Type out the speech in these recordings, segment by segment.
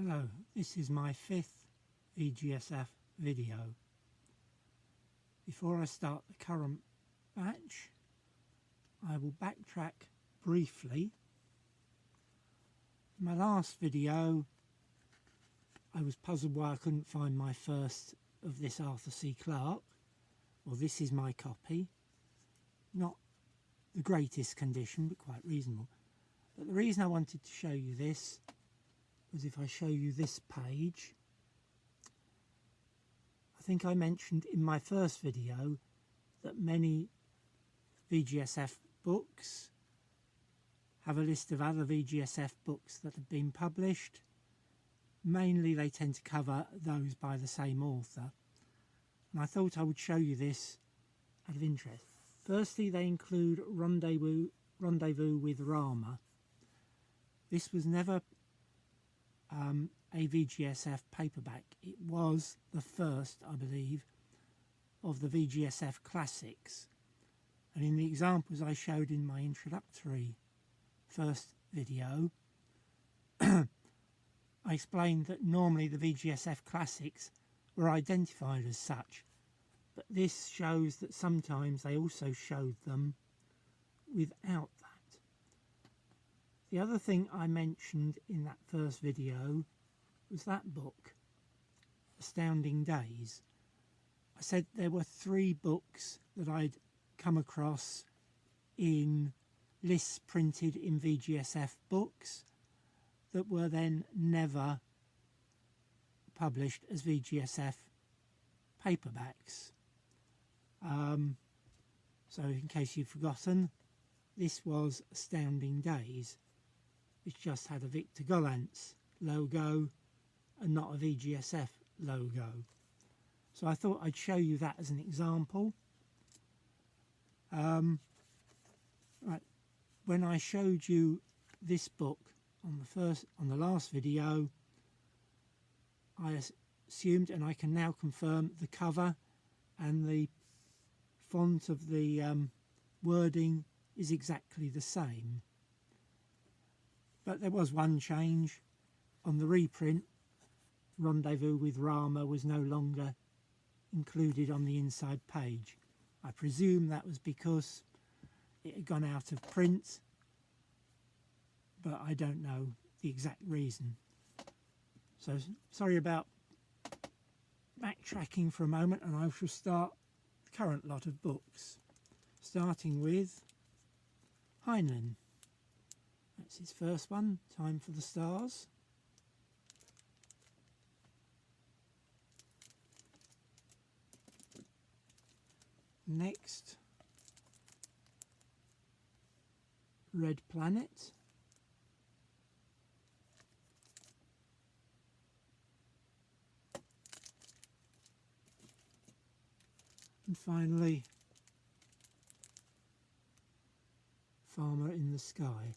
Hello, this is my 5th VGSF video. Before I start the current batch, I will backtrack briefly. In my last video, I was puzzled why I couldn't find my first of this Arthur C. Clarke. Well, this is my copy. Not the greatest condition, but quite reasonable. But the reason I wanted to show you this was if I show you this page. I think I mentioned in my first video that many VGSF books have a list of other VGSF books that have been published. Mainly they tend to cover those by the same author. And I thought I would show you this out of interest. Firstly, they include Rendezvous with Rama. This was never a VGSF paperback. It was the first, I believe, of the VGSF classics. And in the examples I showed in my introductory first video, I explained that normally the VGSF classics were identified as such, but this shows that sometimes they also showed them without that. The other thing I mentioned in that first video was that book, Astounding Days. I said there were 3 books that I'd come across in lists printed in VGSF books that were then never published as VGSF paperbacks. So in case you've forgotten, this was Astounding Days, which just had a Victor Gollancz logo and not a VGSF logo. So I thought I'd show you that as an example. Right, when I showed you this book on the last video, I assumed, and I can now confirm, the cover and the font of the wording is exactly the same. But there was one change. On the reprint, Rendezvous with Rama was no longer included on the inside page. I presume that was because it had gone out of print, but I don't know the exact reason. So sorry about backtracking for a moment, and I shall start the current lot of books, starting with Heinlein. That's his first one, Time for the Stars. Next, Red Planet. And finally, Farmer in the Sky.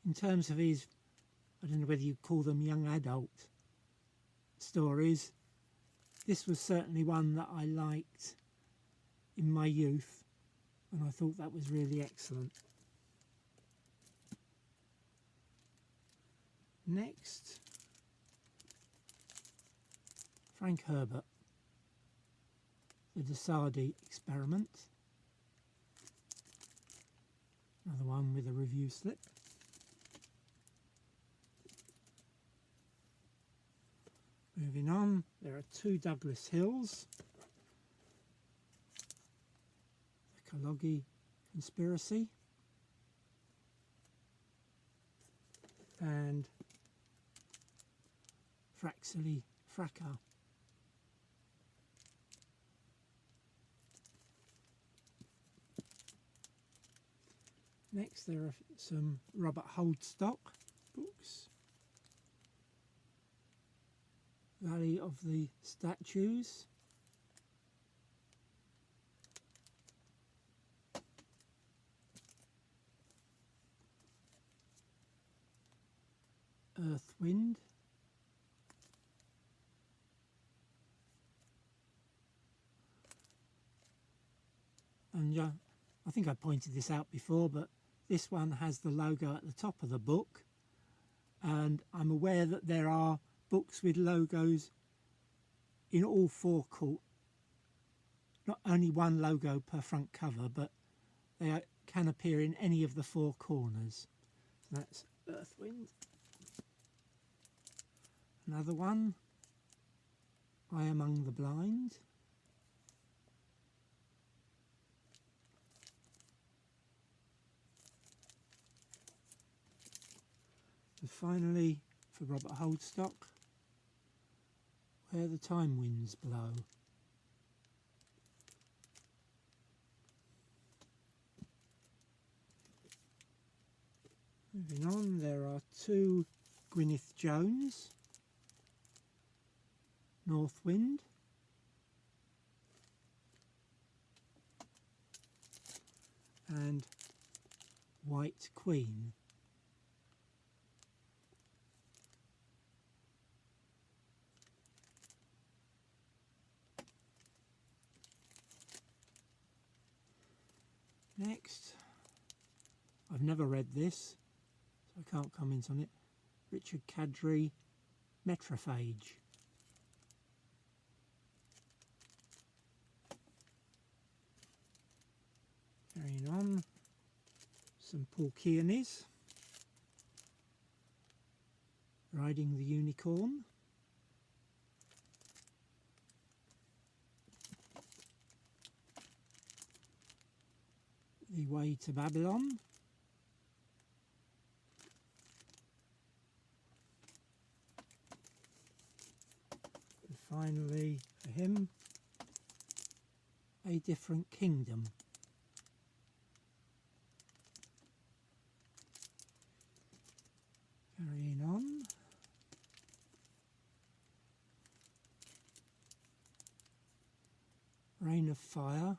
In terms of his, I don't know whether you call them young adult stories, this was certainly one that I liked in my youth, and I thought that was really excellent. Next, Frank Herbert, The de Sade Experiment. Another one with a review slip. Moving on, there are 2 Douglas Hills. The Kalogi Conspiracy and Fraxley Fracas. Next there are some Robert Holdstock books. Valley of the Statues. Earth, Wind. And I think I pointed this out before, but this one has the logo at the top of the book, and I'm aware that there are books with logos in all four not only one logo per front cover, but they can appear in any of the four corners. So that's Earth, Wind. Another one, I Among the Blind. And finally, for Robert Holdstock, Where the Time Winds Blow. Moving on, there are two Gwyneth Jones, North Wind, and White Queen. Next, I've never read this, so I can't comment on it. Richard Kadrey, Metrophage. Carrying on, some Paul Kearneys, Riding the Unicorn. The Way to Babylon. And finally, for him, A Different Kingdom. Carrying on. Reign of Fire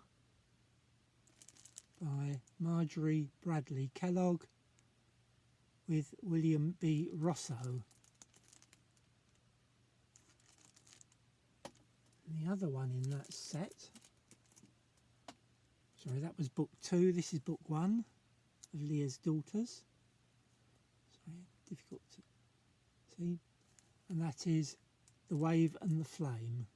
by Marjorie Bradley Kellogg with William B. Rosso. And the other one in that set, sorry, that was book 2, this is book 1 of Leah's Daughters. Sorry, difficult to see. And that is The Wave and the Flame.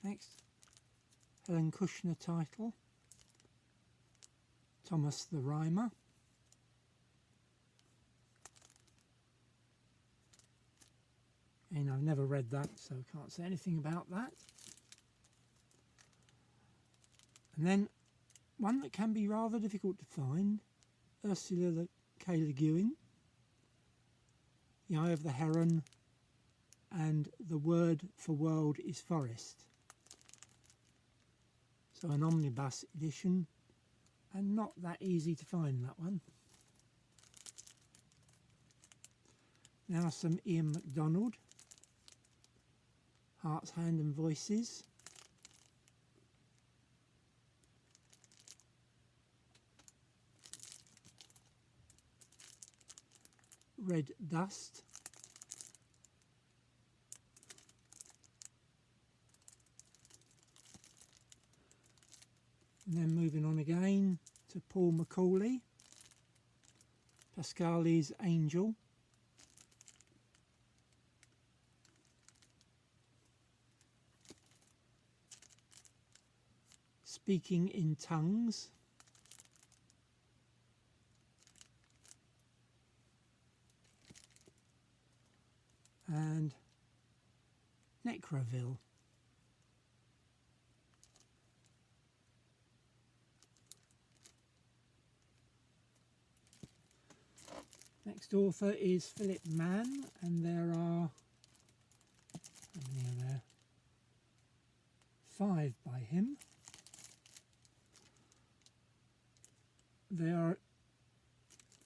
Next, Helen Kushner title, Thomas the Rhymer. And I've never read that, so I can't say anything about that. And then one that can be rather difficult to find, Ursula K. Le Guin, The Eye of the Heron, and The Word for World is Forest. So an omnibus edition, and not that easy to find, that one. Now some Ian MacDonald, Heart's Hand and Voices. Red Dust. And then moving on again to Paul Macaulay, Pascali's Angel. Speaking in Tongues. And Necroville. Next author is Philip Mann, and there are, how many are there? 5 by him. They are,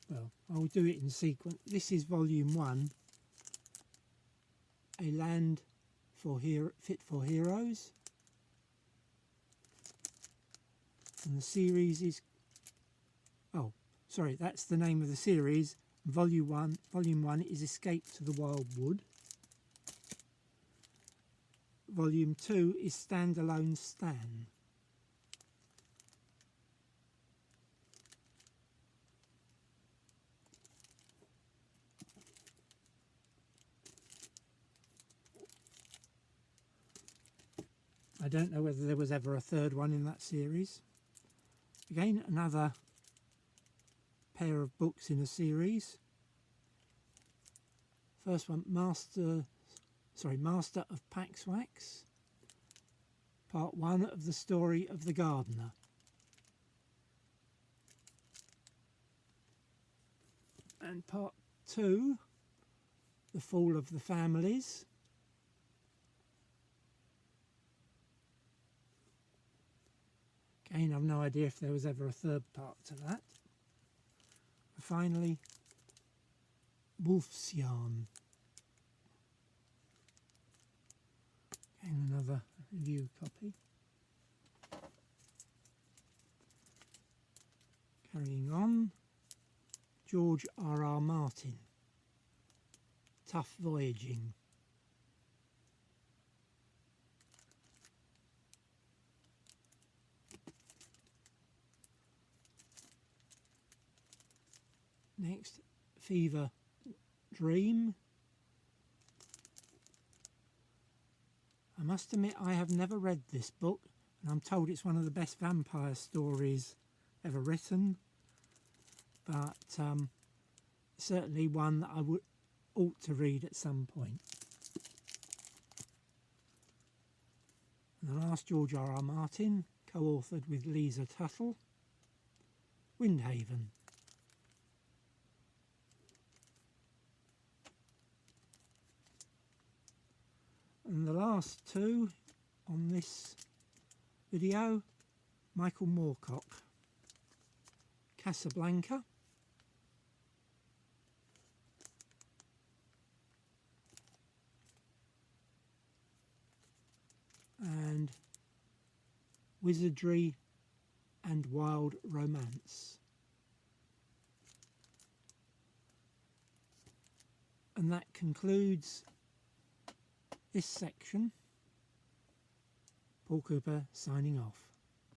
well, I'll do it in sequence. This is volume 1, A Land Fit for Heroes. And the series is, oh, sorry, that's the name of the series. Volume 1 is Escape to the Wild Wood. Volume 2 is Standalone Stan. I don't know whether there was ever a third one in that series. Again, another pair of books in a series. First one, Master of Paxwax, Part 1 of the Story of the Gardener. And Part 2, The Fall of the Families. Again, I've no idea if there was ever a third part to that. And finally, Wolf's Yarn. Again, another review copy. Carrying on, George R.R. Martin, Tough Voyaging. Next, Fever Dream. I must admit I have never read this book, and I'm told it's one of the best vampire stories ever written, but certainly one that I ought to read at some point. And the last, George R.R. Martin, co-authored with Lisa Tuttle, Windhaven. And the last two on this video, Michael Moorcock, Casablanca, and Wizardry and Wild Romance. And that concludes this section. Paul Cooper signing off.